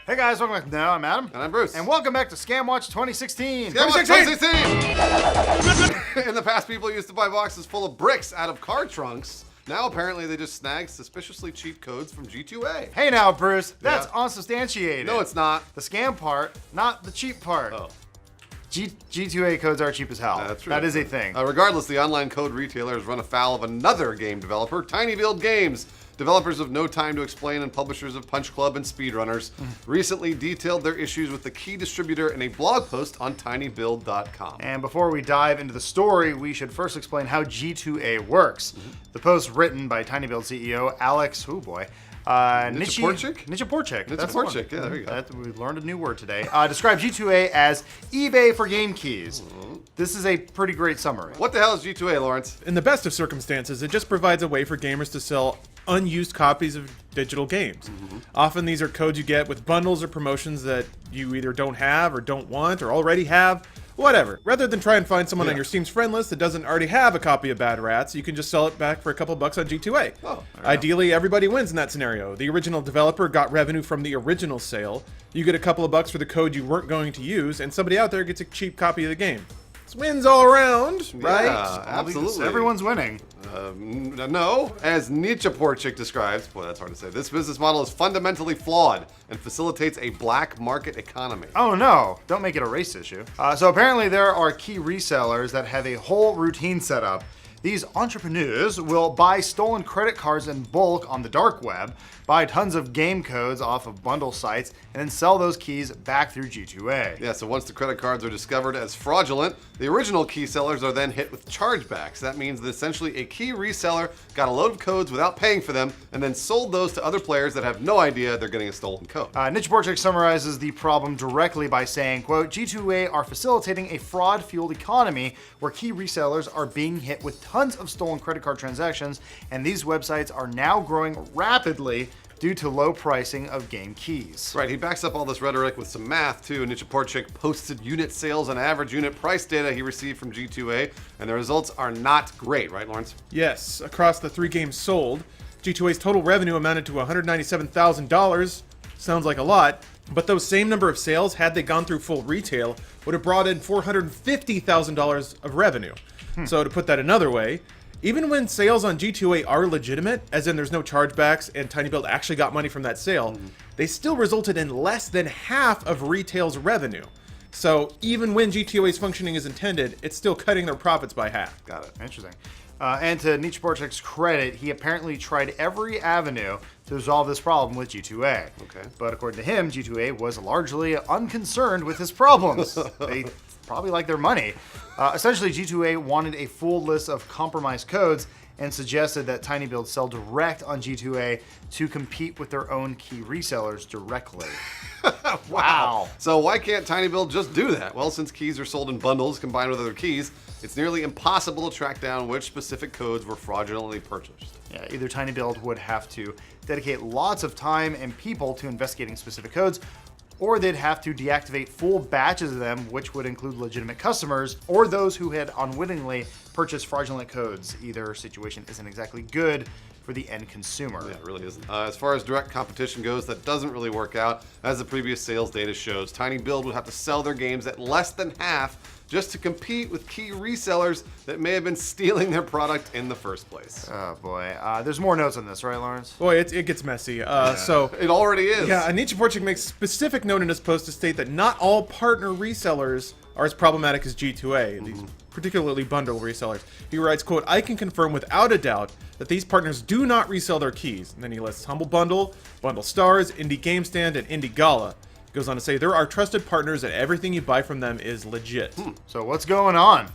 Hey guys, welcome back. No, I'm Adam. And I'm Bruce. And welcome back to Scam Watch 2016. Scam Watch 2016! In the past, people used to buy boxes full of bricks out of car trunks. Now, apparently, they just snag suspiciously cheap codes from G2A. Hey now, Bruce, that's unsubstantiated. No, it's not. The scam part, not the cheap part. Oh. G2A codes are cheap as hell. That's true. That is a thing. Regardless, the online code retailer has run afoul of another game developer, Tiny Build Games. Developers of No Time to Explain and publishers of Punch Club and Speedrunners recently detailed their issues with the key distributor in a blog post on tinybuild.com. And before we dive into the story, we should first explain how G2A works. The post written by Tiny Build CEO Alex, Nichiporchik? Nichiporchik. That's the one. Nichiporchik, yeah, there you go. We learned a new word today. Described G2A as eBay for game keys. This is a pretty great summary. What the hell is G2A, Lawrence? In the best of circumstances, it just provides a way for gamers to sell unused copies of digital games. Often these are codes you get with bundles or promotions that you either don't have or don't want or already have, whatever. Rather than try and find someone on your Steam's friend list that doesn't already have a copy of Bad Rats, you can just sell it back for a couple bucks on G2A. Ideally, everybody wins in that scenario. The original developer got revenue from the original sale, you get a couple of bucks for the code you weren't going to use, and somebody out there gets a cheap copy of the game. It's wins all around, right? Yeah, absolutely. Everyone's winning. No, as Nichiporchik describes, boy, that's hard to say, this business model is fundamentally flawed and facilitates a black market economy. Oh no, don't make it a race issue. So apparently there are key resellers that have a whole routine set up. These entrepreneurs will buy stolen credit cards in bulk on the dark web, buy tons of game codes off of bundle sites, and then sell those keys back through G2A. Yeah, so once the credit cards are discovered as fraudulent, the original key sellers are then hit with chargebacks. That means that essentially a key reseller got a load of codes without paying for them and then sold those to other players that have no idea they're getting a stolen code. Nichiporchik summarizes the problem directly by saying, quote, G2A are facilitating a fraud-fueled economy where key resellers are being hit with tons of stolen credit card transactions, and these websites are now growing rapidly due to low pricing of game keys. Right, he backs up all this rhetoric with some math too. Nichiporchik posted unit sales and average unit price data he received from G2A, and the results are not great, right, Lawrence? Yes, across the 3 games sold, G2A's total revenue amounted to $197,000. Sounds like a lot, but those same number of sales, had they gone through full retail, would have brought in $450,000 of revenue. So to put that another way, even when sales on G2A are legitimate, as in there's no chargebacks and Tiny Build actually got money from that sale, they still resulted in less than half of retail's revenue. So even when G2A is functioning as intended, it's still cutting their profits by half. Got it. Interesting. And to Nichiporchik's credit, he apparently tried every avenue to resolve this problem with G2A. Okay. But according to him, G2A was largely unconcerned with his problems. They probably like their money. Essentially, G2A wanted a full list of compromised codes and suggested that Tiny Build sell direct on G2A to compete with their own key resellers directly. Wow. So why can't Tiny Build just do that? Well, since keys are sold in bundles combined with other keys, it's nearly impossible to track down which specific codes were fraudulently purchased. Yeah, either Tiny Build would have to dedicate lots of time and people to investigating specific codes, or they'd have to deactivate full batches of them, which would include legitimate customers or those who had unwittingly purchased fraudulent codes. Either situation isn't exactly good for the end consumer. Yeah, it really isn't. As far as direct competition goes, that doesn't really work out. As the previous sales data shows, Tiny Build would have to sell their games at less than half just to compete with key resellers that may have been stealing their product in the first place. Oh boy. There's more notes on this, right, Lawrence? Boy, it gets messy. So It already is. yeah, Nichiporchik makes specific note in his post to state that not all partner resellers are as problematic as G2A, these particularly bundle resellers. He writes, quote, I can confirm without a doubt that these partners do not resell their keys. And then he lists Humble Bundle, Bundle Stars, Indie Game Stand, and Indie Gala. He goes on to say, there are trusted partners and everything you buy from them is legit. So what's going on?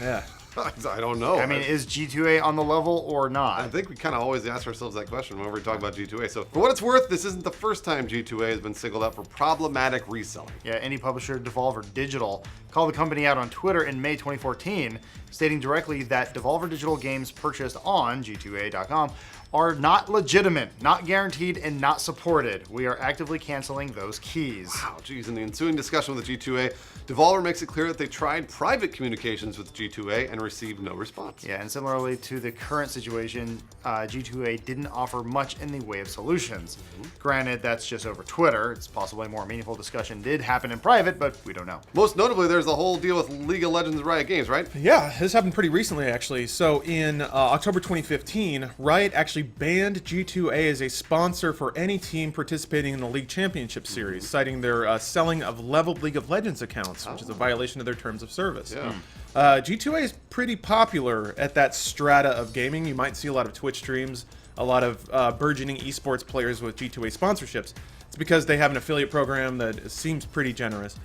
Yeah. I don't know. I mean, is G2A on the level or not? I think we kind of always ask ourselves that question whenever we talk about G2A. So for what it's worth, this isn't the first time G2A has been singled out for problematic reselling. Yeah, indie publisher Devolver Digital called the company out on Twitter in May 2014, stating directly that Devolver Digital games purchased on G2A.com are not legitimate, not guaranteed, and not supported. We are actively canceling those keys. Wow, geez. In the ensuing discussion with the G2A, Devolver makes it clear that they tried private communications with G2A and received no response. Yeah, and similarly to the current situation, G2A didn't offer much in the way of solutions. Granted, that's just over Twitter. It's possible a more meaningful discussion did happen in private, but we don't know. Most notably, there's the whole deal with League of Legends and Riot Games, right? Yeah, this happened pretty recently, actually. So in October 2015, Riot actually banned G2A as a sponsor for any team participating in the League Championship Series, citing their selling of leveled League of Legends accounts, which is a violation of their terms of service. Yeah. G2A is pretty popular at that strata of gaming. You might see a lot of Twitch streams, a lot of burgeoning esports players with G2A sponsorships. It's because they have an affiliate program that seems pretty generous.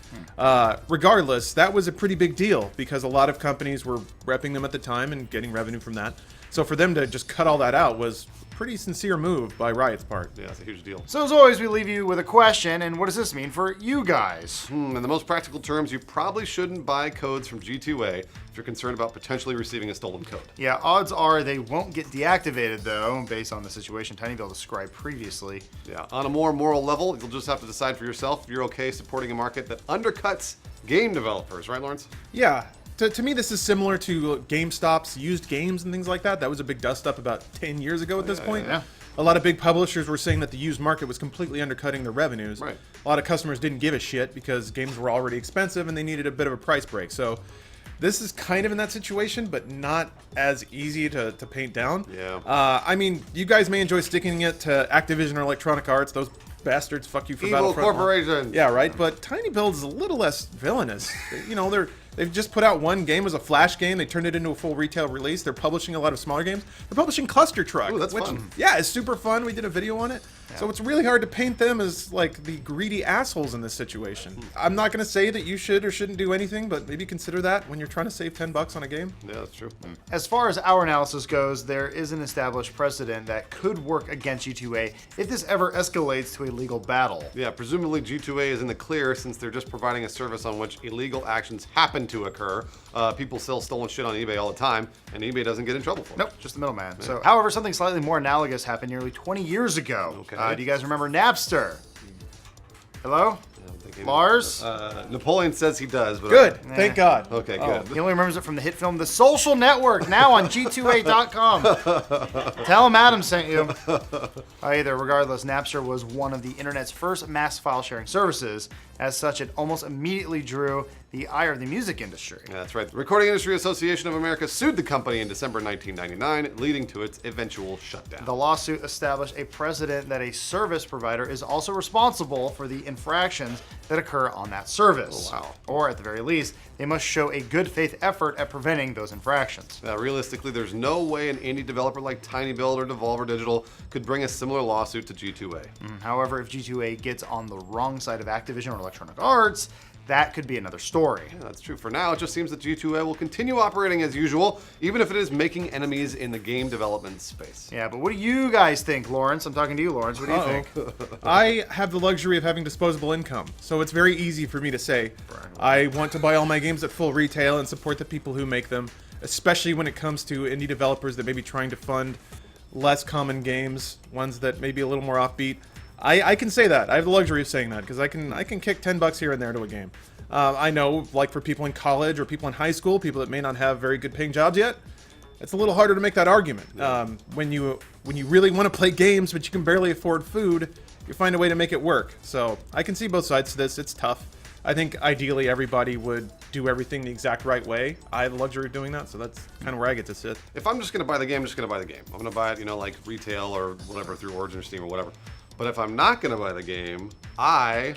Regardless, that was a pretty big deal because a lot of companies were repping them at the time and getting revenue from that. So for them to just cut all that out was a pretty sincere move by Riot's part. Yeah, it's a huge deal. So as always, we leave you with a question, and what does this mean for you guys? In the most practical terms, you probably shouldn't buy codes from G2A if you're concerned about potentially receiving a stolen code. Yeah, odds are they won't get deactivated, though, based on the situation TinyBuild described previously. Yeah, on a more moral level, you'll just have to decide for yourself if you're okay supporting a market that undercuts game developers, right, Lawrence? Yeah. To me, this is similar to GameStop's used games and things like that. That was a big dust-up about 10 years ago at this point. yeah. A lot of big publishers were saying that the used market was completely undercutting their revenues. Right. A lot of customers didn't give a shit because games were already expensive and they needed a bit of a price break. So this is kind of in that situation, but not as easy to paint down. Yeah. I mean, you guys may enjoy sticking it to Activision or Electronic Arts. Those bastards, fuck you for Evil Battlefront. corporations. Yeah, right. But TinyBuild is a little less villainous. You know, they've just put out one game as a flash game. They turned it into a full retail release. They're publishing a lot of smaller games. They're publishing Cluster Truck. Ooh, that's which, fun. Yeah, it's super fun. We did a video on it. So it's really hard to paint them as like the greedy assholes in this situation. I'm not going to say that you should or shouldn't do anything, but maybe consider that when you're trying to save $10 on a game. Yeah, that's true. As far as our analysis goes, there is an established precedent that could work against G2A if this ever escalates to a legal battle. Yeah, presumably G2A is in the clear since they're just providing a service on which illegal actions happen to occur. People sell stolen shit on eBay all the time, and eBay doesn't get in trouble for it. Nope, just the middleman. So, however, something slightly more analogous happened nearly 20 years ago. Okay. Do you guys remember Napster? Hello? I'm thinking- Lars? Napoleon says he does, but Good. Thank God. Okay, Oh. good. He only remembers it from the hit film The Social Network, now on G2A.com. Tell him Adam sent you. Either, regardless, Napster was one of the internet's first mass file sharing services. As such, it almost immediately drew the ire of the music industry. Yeah, that's right. The Recording Industry Association of America sued the company in December 1999, leading to its eventual shutdown. The lawsuit established a precedent that a service provider is also responsible for the infractions that occur on that service. Oh, wow. Or at the very least, they must show a good faith effort at preventing those infractions. Realistically, there's no way an indie developer like TinyBuild or Devolver Digital could bring a similar lawsuit to G2A. However, if G2A gets on the wrong side of Activision or Electronic Arts, that could be another story. Yeah, that's true. For now, it just seems that G2A will continue operating as usual, even if it is making enemies in the game development space. Yeah, but what do you guys think, Lawrence? I'm talking to you, Lawrence. What do you think? I have the luxury of having disposable income, so it's very easy for me to say, I want to buy all my games at full retail and support the people who make them, especially when it comes to indie developers that may be trying to fund less common games, ones that may be a little more offbeat. I can say that. I have the luxury of saying that because I can kick $10 here and there to a game. I know, like for people in college or people in high school, people that may not have very good paying jobs yet, it's a little harder to make that argument. When you really want to play games but you can barely afford food, you find a way to make it work. So I can see both sides to this. It's tough. I think ideally everybody would do everything the exact right way. I have the luxury of doing that, so that's kind of where I get to sit. If I'm just going to buy the game, I'm just going to buy the game. I'm going to buy it, like retail or whatever through Origin or Steam or whatever. But if I'm not going to buy the game, I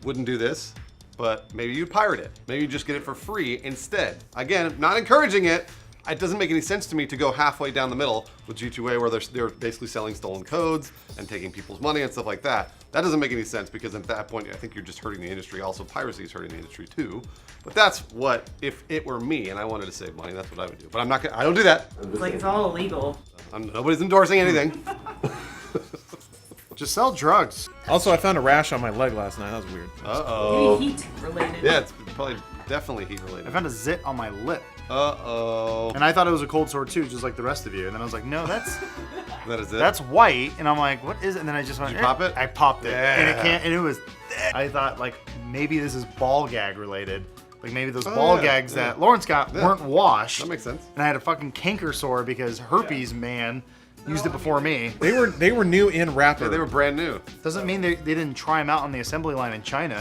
wouldn't do this, but maybe you'd pirate it. Maybe you just get it for free instead. Again, not encouraging it. It doesn't make any sense to me to go halfway down the middle with G2A where they're basically selling stolen codes and taking people's money and stuff like that. That doesn't make any sense because at that point, I think you're just hurting the industry. Also, piracy is hurting the industry too. But that's what, if it were me and I wanted to save money, that's what I would do. But I'm not gonna, I don't do that. Like, it's all illegal. Nobody's endorsing anything. Just sell drugs. Also, I found a rash on my leg last night. That was weird. Uh-oh. Maybe heat related. Yeah, it's probably definitely heat I related. found a zit on my lip. Uh-oh. And I thought it was a cold sore too, just like the rest of you. And then I was like, no, that's That is it. That's white, and I'm like, what is it? And then I just went, Did you pop it? I popped it, and it Yeah. can't, and it was. I thought like maybe this is ball gag related, like maybe those ball gags that Lawrence got weren't washed. That makes sense. And I had a fucking canker sore because herpes man used it before me. They were new in wrapper. Yeah, they were brand new. Doesn't mean they didn't try them out on the assembly line in China.